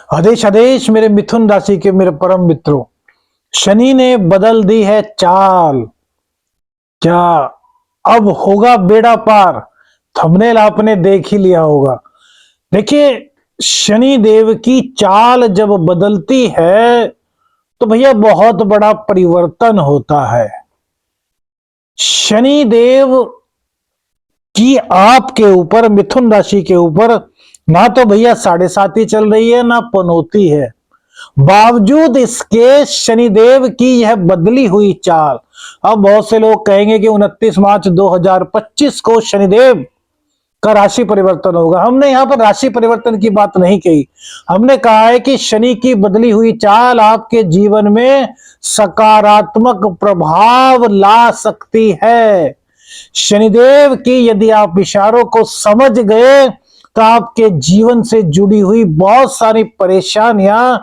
आदेश आदेश मेरे मिथुन राशि के मेरे परम मित्रों, शनि ने बदल दी है चाल। क्या अब होगा बेड़ा पार? थंबनेल आपने देख ही लिया होगा। देखिए, शनि देव की चाल जब बदलती है तो भैया बहुत बड़ा परिवर्तन होता है। शनि देव की आपके ऊपर, मिथुन राशि के ऊपर ना तो भैया 7.5 चल रही है ना पनौती है। बावजूद इसके शनिदेव की यह बदली हुई चाल, अब बहुत से लोग कहेंगे कि 29 मार्च 2025 को शनिदेव का राशि परिवर्तन होगा। हमने यहां पर राशि परिवर्तन की बात नहीं कही। हमने कहा है कि शनि की बदली हुई चाल आपके जीवन में सकारात्मक प्रभाव ला सकती है। शनिदेव की यदि आप इशारों को समझ गए तो आपके जीवन से जुड़ी हुई बहुत सारी परेशानियां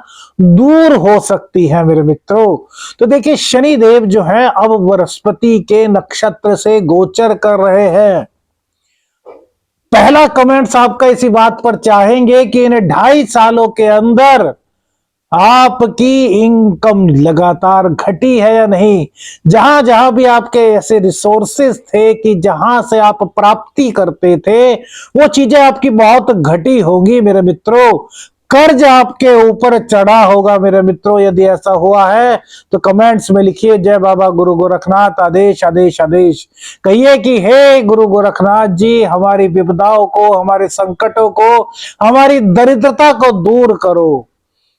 दूर हो सकती हैं मेरे मित्रों। तो देखिए, शनिदेव जो है अब बृहस्पति के नक्षत्र से गोचर कर रहे हैं। पहला कमेंट्स आपका इसी बात पर चाहेंगे कि इन 2.5 सालों के अंदर आपकी इनकम लगातार घटी है या नहीं। जहां जहां भी आपके ऐसे रिसोर्सेस थे कि जहां से आप प्राप्ति करते थे, वो चीजें आपकी बहुत घटी होगी मेरे मित्रों। कर्ज आपके ऊपर चढ़ा होगा मेरे मित्रों। यदि ऐसा हुआ है तो कमेंट्स में लिखिए जय बाबा गुरु गोरखनाथ, आदेश आदेश आदेश। कहिए कि हे गुरु गोरखनाथ जी, हमारी विपदाओं को, हमारे संकटों को, हमारी दरिद्रता को दूर करो।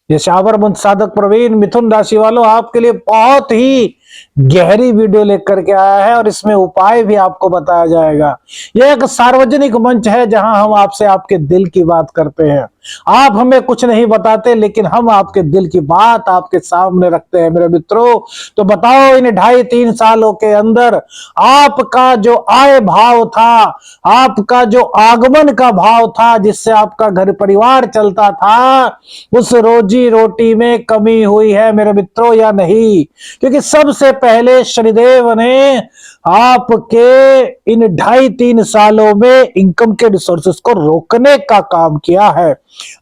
ये शावर मंत्र साधक प्रवीण मिथुन राशि वालों आपके लिए बहुत ही गहरी वीडियो लेकर के आया है और इसमें उपाय भी आपको बताया जाएगा। यह एक सार्वजनिक मंच है जहां हम आपसे आपके दिल की बात करते हैं। आप हमें कुछ नहीं बताते, लेकिन हम आपके दिल की बात आपके सामने रखते हैं मेरे मित्रों। तो बताओ, इन 2.5-3 सालों के अंदर आपका जो आय भाव था, आपका जो आगमन का भाव था, जिससे आपका घर परिवार चलता था, उस रोजी रोटी में कमी हुई है मेरे मित्रों या नहीं? क्योंकि सबसे पहले शनिदेव ने आपके इन 2.5-3 सालों में इनकम के रिसोर्सेस को रोकने का काम किया है।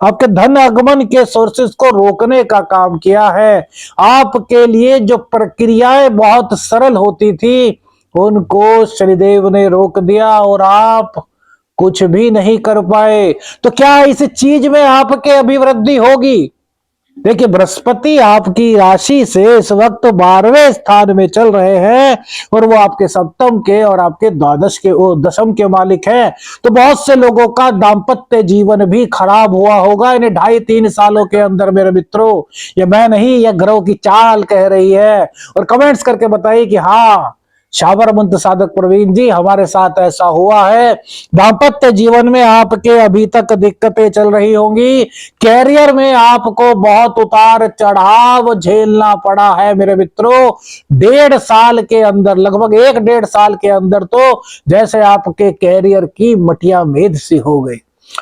आपके धन आगमन के सोर्सेस को रोकने का काम किया है। आपके लिए जो प्रक्रियाएं बहुत सरल होती थी, उनको शनिदेव ने रोक दिया और आप कुछ भी नहीं कर पाए। तो क्या इस चीज में आपके अभिवृद्धि होगी? देखिए, बृहस्पति आपकी राशि से इस वक्त 12वें स्थान में चल रहे हैं और वो आपके सप्तम के और आपके द्वादश के, वो दशम के मालिक हैं। तो बहुत से लोगों का दांपत्य जीवन भी खराब हुआ होगा इन 2.5-3 सालों के अंदर मेरे मित्रों। ये मैं नहीं, यह ग्रहों की चाल कह रही है। और कमेंट्स करके बताइए कि हाँ, शाबर मंत्र साधक प्रवीण जी, हमारे साथ ऐसा हुआ है। दांपत्य जीवन में आपके अभी तक दिक्कतें चल रही होंगी। कैरियर में आपको बहुत उतार चढ़ाव झेलना पड़ा है मेरे मित्रों। 1.5 साल के अंदर, लगभग 1-1.5 साल के अंदर तो जैसे आपके कैरियर की मटिया मेद सी हो गई।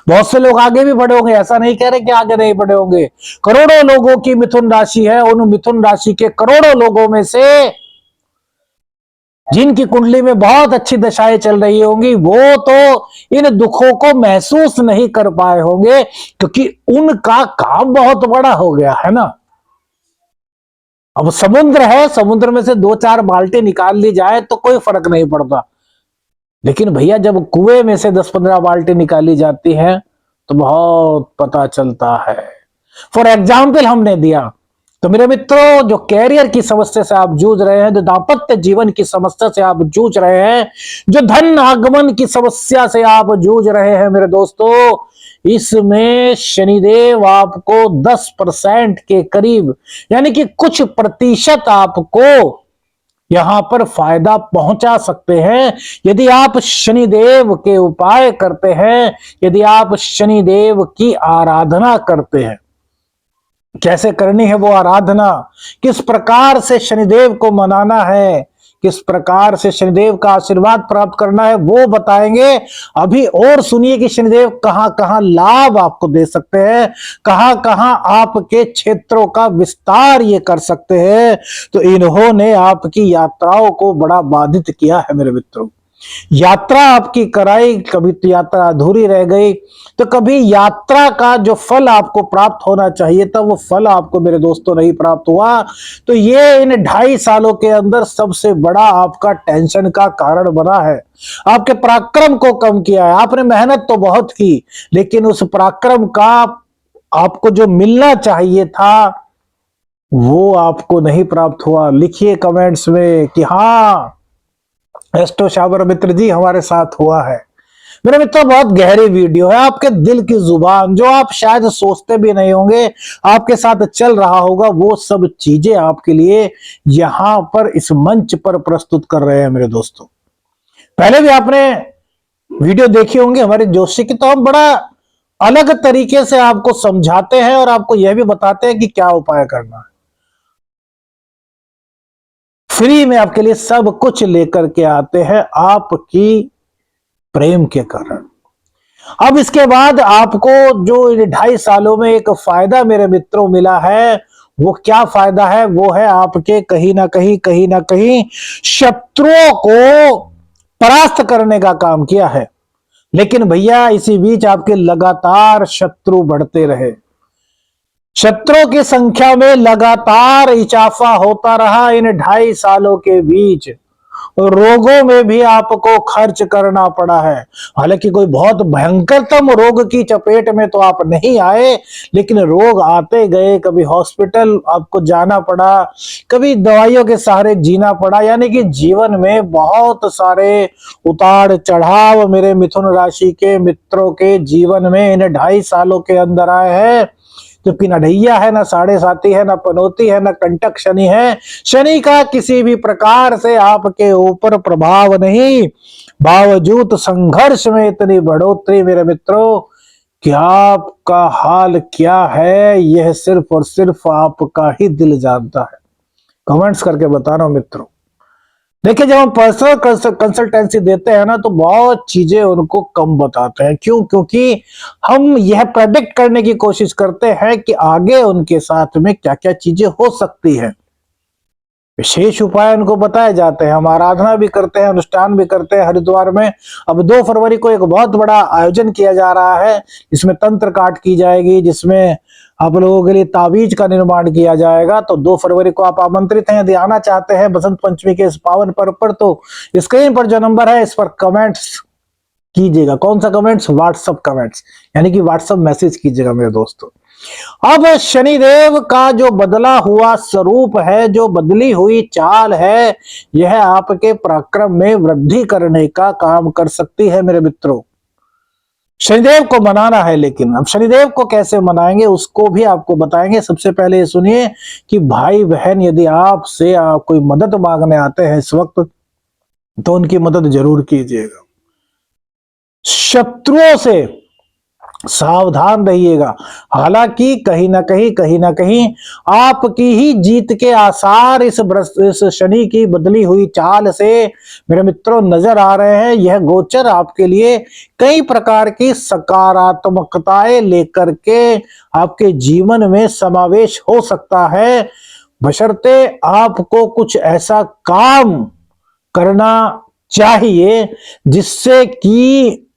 बहुत से लोग आगे भी बढ़े होंगे, ऐसा नहीं कह रहे कि आगे नहीं बढ़े होंगे। करोड़ों लोगों की मिथुन राशि है। उन मिथुन राशि के करोड़ों लोगों में से जिनकी कुंडली में बहुत अच्छी दशाएं चल रही होंगी, वो तो इन दुखों को महसूस नहीं कर पाए होंगे, क्योंकि उनका काम बहुत बड़ा हो गया है ना। अब समुद्र है, समुद्र में से 2-4 बाल्टी निकाल ली जाए तो कोई फर्क नहीं पड़ता, लेकिन भैया जब कुएं में से 10-15 बाल्टी निकाली जाती है तो बहुत पता चलता है। फॉर एग्जाम्पल हमने दिया, तो मेरे मित्रों, जो कैरियर की समस्या से आप जूझ रहे हैं, जो दांपत्य जीवन की समस्या से आप जूझ रहे हैं, जो धन आगमन की समस्या से आप जूझ रहे हैं मेरे दोस्तों, इसमें शनिदेव आपको 10% के करीब, यानी कि कुछ प्रतिशत आपको यहां पर फायदा पहुंचा सकते हैं यदि आप शनिदेव के उपाय करते हैं, यदि आप शनिदेव की आराधना करते हैं। कैसे करनी है वो आराधना, किस प्रकार से शनिदेव को मनाना है, किस प्रकार से शनिदेव का आशीर्वाद प्राप्त करना है, वो बताएंगे। अभी और सुनिए कि शनिदेव कहां कहां लाभ आपको दे सकते हैं, कहां कहां आपके क्षेत्रों का विस्तार ये कर सकते हैं। तो इन्होंने आपकी यात्राओं को बड़ा बाधित किया है मेरे मित्रों। यात्रा आपकी कराई, कभी तो यात्रा अधूरी रह गई, तो कभी यात्रा का जो फल आपको प्राप्त होना चाहिए था वो फल आपको मेरे दोस्तों नहीं प्राप्त हुआ। तो ये इन 2.5 सालों के अंदर सबसे बड़ा आपका टेंशन का कारण बना है। आपके पराक्रम को कम किया है। आपने मेहनत तो बहुत की, लेकिन उस पराक्रम का आपको जो मिलना चाहिए था वो आपको नहीं प्राप्त हुआ। लिखिए कमेंट्स में कि हाँ एस्ट्रो शाबर मित्र जी हमारे साथ हुआ है। मेरे मित्रों बहुत गहरी वीडियो है, आपके दिल की जुबान जो आप शायद सोचते भी नहीं होंगे आपके साथ चल रहा होगा, वो सब चीजें आपके लिए यहां पर इस मंच पर प्रस्तुत कर रहे हैं मेरे दोस्तों। पहले भी आपने वीडियो देखी होंगी हमारे जोशी की, तो हम बड़ा अलग तरीके से आपको समझाते हैं और आपको यह भी बताते हैं कि क्या उपाय करना है। फ्री में आपके लिए सब कुछ लेकर के आते हैं आपकी प्रेम के कारण। अब इसके बाद आपको जो 2.5 सालों में एक फायदा मेरे मित्रों मिला है, वो क्या फायदा है? वो है आपके कहीं ना कहीं शत्रुओं को परास्त करने का काम किया है। लेकिन भैया इसी बीच आपके लगातार शत्रु बढ़ते रहे, शत्रुओं की संख्या में लगातार इजाफा होता रहा। इन 2.5 सालों के बीच रोगों में भी आपको खर्च करना पड़ा है। हालांकि कोई बहुत भयंकरतम रोग की चपेट में तो आप नहीं आए, लेकिन रोग आते गए। कभी हॉस्पिटल आपको जाना पड़ा, कभी दवाइयों के सहारे जीना पड़ा। यानी कि जीवन में बहुत सारे उतार चढ़ाव मेरे मिथुन राशि के मित्रों के जीवन में इन 2.5 सालों के अंदर आए हैं। जबकि ना ढैया है, ना साढ़े साती है, ना पनौती है, ना कंटक शनि है। शनि का किसी भी प्रकार से आपके ऊपर प्रभाव नहीं। बावजूद संघर्ष में इतनी बढ़ोतरी मेरे मित्रों कि आपका हाल क्या है यह सिर्फ और सिर्फ आपका ही दिल जानता है। कमेंट्स करके बताना मित्रों। देखिए जब हम पर्सनल कंसल्टेंसी देते हैं ना तो बहुत चीजें उनको कम बताते हैं। क्यों? क्योंकि हम यह प्रेडिक्ट करने की कोशिश करते हैं कि आगे उनके साथ में क्या क्या चीजें हो सकती है। विशेष उपाय उनको बताए जाते हैं, हम आराधना भी करते हैं, अनुष्ठान भी करते हैं। हरिद्वार में अब 2 फरवरी को एक बहुत बड़ा आयोजन किया जा रहा है, जिसमें तंत्र काट की जाएगी, जिसमें आप लोगों के लिए ताबीज का निर्माण किया जाएगा। तो 2 फरवरी को आप आमंत्रित हैं। यदि आना चाहते हैं बसंत पंचमी के इस पावन पर्व पर, तो स्क्रीन पर जो नंबर है इस पर कमेंट्स कीजिएगा। कौन सा कमेंट्स? व्हाट्सएप कमेंट्स, यानी कि व्हाट्सएप मैसेज कीजिएगा मेरे दोस्तों। अब शनिदेव का जो बदला हुआ स्वरूप है, जो बदली हुई चाल है, यह आपके पराक्रम में वृद्धि करने का काम कर सकती है मेरे मित्रों। शनिदेव को मनाना है, लेकिन अब शनिदेव को कैसे मनाएंगे उसको भी आपको बताएंगे। सबसे पहले ये सुनिए कि भाई बहन यदि आपसे आप कोई मदद मांगने आते हैं इस वक्त, तो उनकी मदद जरूर कीजिएगा। शत्रुओं से सावधान रहिएगा। हालांकि कहीं ना कहीं आपकी ही जीत के आसार इस शनि की बदली हुई चाल से मेरे मित्रों नजर आ रहे हैं। यह गोचर आपके लिए कई प्रकार की सकारात्मकताएं लेकर के आपके जीवन में समावेश हो सकता है, बशर्ते आपको कुछ ऐसा काम करना चाहिए जिससे कि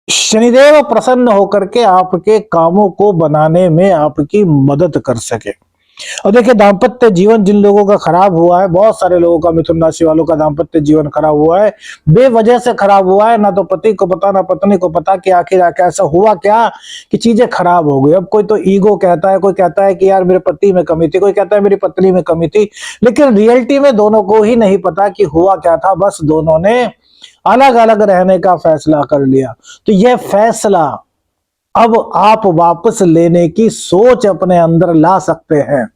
शनिदेव प्रसन्न होकर के आपके कामों को बनाने में आपकी मदद कर सके। और देखिए दाम्पत्य जीवन जिन लोगों का खराब हुआ है, बहुत सारे लोगों का, मिथुन राशि वालों का दाम्पत्य जीवन खराब हुआ है, बेवजह से खराब हुआ है। ना तो पति को पता ना पत्नी को पता कि आखिर ऐसा हुआ क्या कि चीजें खराब हो गई। अब कोई तो ईगो कहता है, कोई कहता है कि यार मेरे पति में कमी थी, कोई कहता है मेरी पत्नी में कमी थी, लेकिन रियलिटी में दोनों को ही नहीं पता कि हुआ क्या था। बस दोनों ने अलग अलग रहने का फैसला कर लिया। तो यह फैसला अब आप वापस लेने की सोच अपने अंदर ला सकते हैं।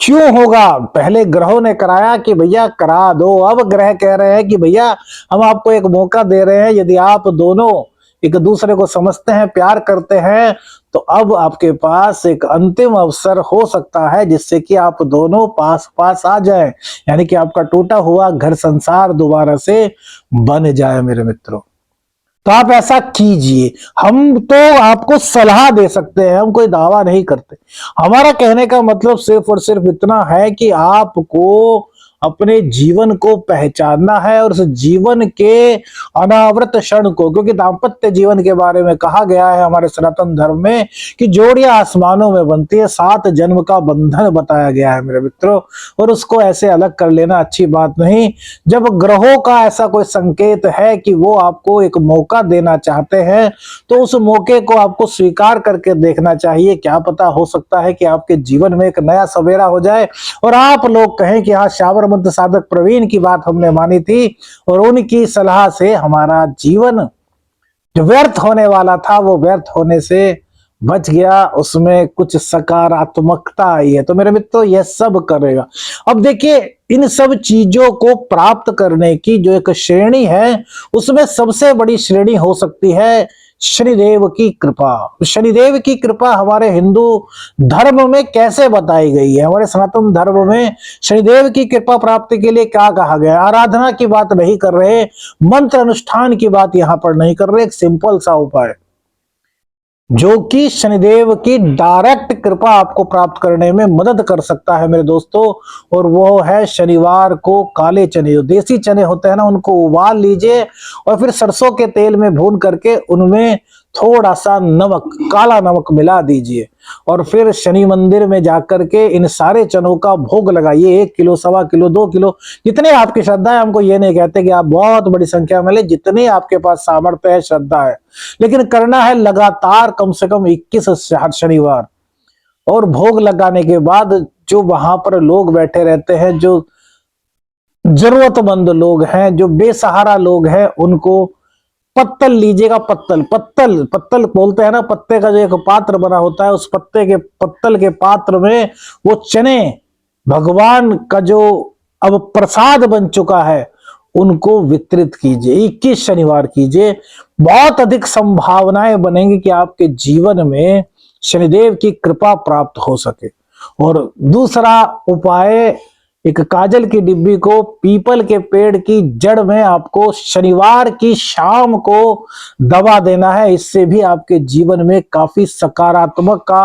क्यों होगा? पहले ग्रहों ने कराया कि भैया करा दो, अब ग्रह कह रहे हैं कि भैया हम आपको एक मौका दे रहे हैं। यदि आप दोनों एक दूसरे को समझते हैं, प्यार करते हैं, तो अब आपके पास एक अंतिम अवसर हो सकता है जिससे कि आप दोनों पास पास आ जाएं, यानी कि आपका टूटा हुआ घर संसार दोबारा से बन जाए मेरे मित्रों। तो आप ऐसा कीजिए। हम तो आपको सलाह दे सकते हैं, हम कोई दावा नहीं करते। हमारा कहने का मतलब सिर्फ और सिर्फ इतना है कि आपको अपने जीवन को पहचानना है और उस जीवन के अनावृत क्षण को, क्योंकि दाम्पत्य जीवन के बारे में कहा गया है हमारे सनातन धर्म में कि जोड़ियां आसमानों में बनती है, 7 जन्म का बंधन बताया गया है मेरे मित्रों, और उसको ऐसे अलग कर लेना अच्छी बात नहीं। जब ग्रहों का ऐसा कोई संकेत है कि वो आपको एक मौका देना चाहते हैं तो उस मौके को आपको स्वीकार करके देखना चाहिए। क्या पता, हो सकता है कि आपके जीवन में एक नया सवेरा हो जाए और आप लोग कहें कि हाँ, शाबर मंत्र साधक प्रवीण की बात हमने मानी थी और उनकी सलाह से हमारा जीवन जो व्यर्थ होने वाला था वो व्यर्थ होने से बच गया, उसमें कुछ सकारात्मकता आई है। तो मेरे मित्रों, यह सब करेगा। अब देखिए, इन सब चीजों को प्राप्त करने की जो एक श्रेणी है उसमें सबसे बड़ी श्रेणी हो सकती है शनिदेव की कृपा। शनिदेव की कृपा हमारे हिंदू धर्म में कैसे बताई गई है? हमारे सनातन धर्म में शनिदेव की कृपा प्राप्ति के लिए क्या कहा गया? आराधना की बात नहीं कर रहे, मंत्र अनुष्ठान की बात यहां पर नहीं कर रहे, एक सिंपल सा उपाय जो कि शनिदेव की डायरेक्ट कृपा आपको प्राप्त करने में मदद कर सकता है मेरे दोस्तों, और वो है शनिवार को काले चने, जो देसी चने होते हैं ना, उनको उबाल लीजिए और फिर सरसों के तेल में भून करके उनमें थोड़ा सा नमक, काला नमक मिला दीजिए और फिर शनि मंदिर में जाकर के इन सारे चनों का भोग लगाइए। 1 किलो, 1.25 किलो, 2 किलो, जितने आपकी श्रद्धा है। हमको ये नहीं कहते कि आप बहुत बड़ी संख्या में ले, जितनी आपके पास सामर्थ्य है, श्रद्धा है, लेकिन करना है लगातार कम से कम 21 शनिवार। और भोग लगाने के बाद जो वहां पर लोग बैठे रहते हैं, जो जरूरतमंद लोग हैं, जो बेसहारा लोग हैं, उनको पत्तल लीजिएगा। पत्तल पत्तल पत्तल बोलते हैं ना, पत्ते का जो एक पात्र बना होता है, उस पत्तल के पात्र में वो चने, भगवान का जो अब प्रसाद बन चुका है, उनको वितरित कीजिए। 21 शनिवार कीजिए, बहुत अधिक संभावनाएं बनेंगी कि आपके जीवन में शनिदेव की कृपा प्राप्त हो सके। और दूसरा उपाय, एक काजल की डिब्बी को पीपल के पेड़ की जड़ में आपको शनिवार की शाम को दबा देना है। इससे भी आपके जीवन में काफी सकारात्मकता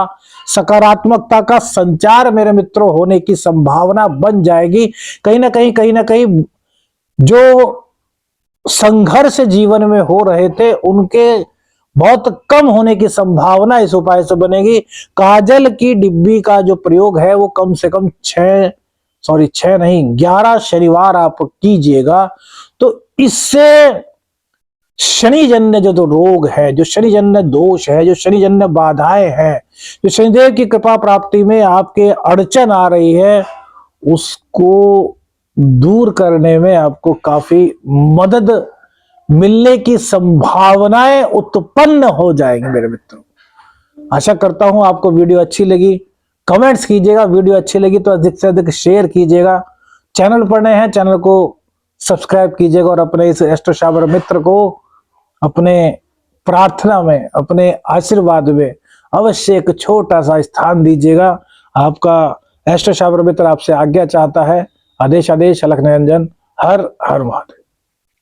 का संचार मेरे मित्रों होने की संभावना बन जाएगी। कहीं ना कहीं जो संघर्ष जीवन में हो रहे थे उनके बहुत कम होने की संभावना इस उपाय से बनेगी। काजल की डिब्बी का जो प्रयोग है वो कम से कम 11 शनिवार आप कीजिएगा। तो इससे शनिजन्य जो रोग है, जो शनिजन्य दोष है, जो शनिजन्य बाधाएं हैं, जो शनिदेव की कृपा प्राप्ति में आपके अड़चन आ रही है, उसको दूर करने में आपको काफी मदद मिलने की संभावनाएं उत्पन्न हो जाएंगी मेरे मित्रों। आशा करता हूं आपको वीडियो अच्छी लगी। कमेंट्स कीजिएगा, वीडियो अच्छी लगी तो अधिक से अधिक शेयर कीजिएगा। चैनल पर नए हैं, चैनल को सब्सक्राइब कीजिएगा और अपने इस एस्ट्रो शाबर मित्र को अपने प्रार्थना में, अपने आशीर्वाद में अवश्य एक छोटा सा स्थान दीजिएगा। आपका एस्ट्रो शाबर मित्र आपसे आज्ञा चाहता है। आदेश अलख निरंजन। हर हर महादेव।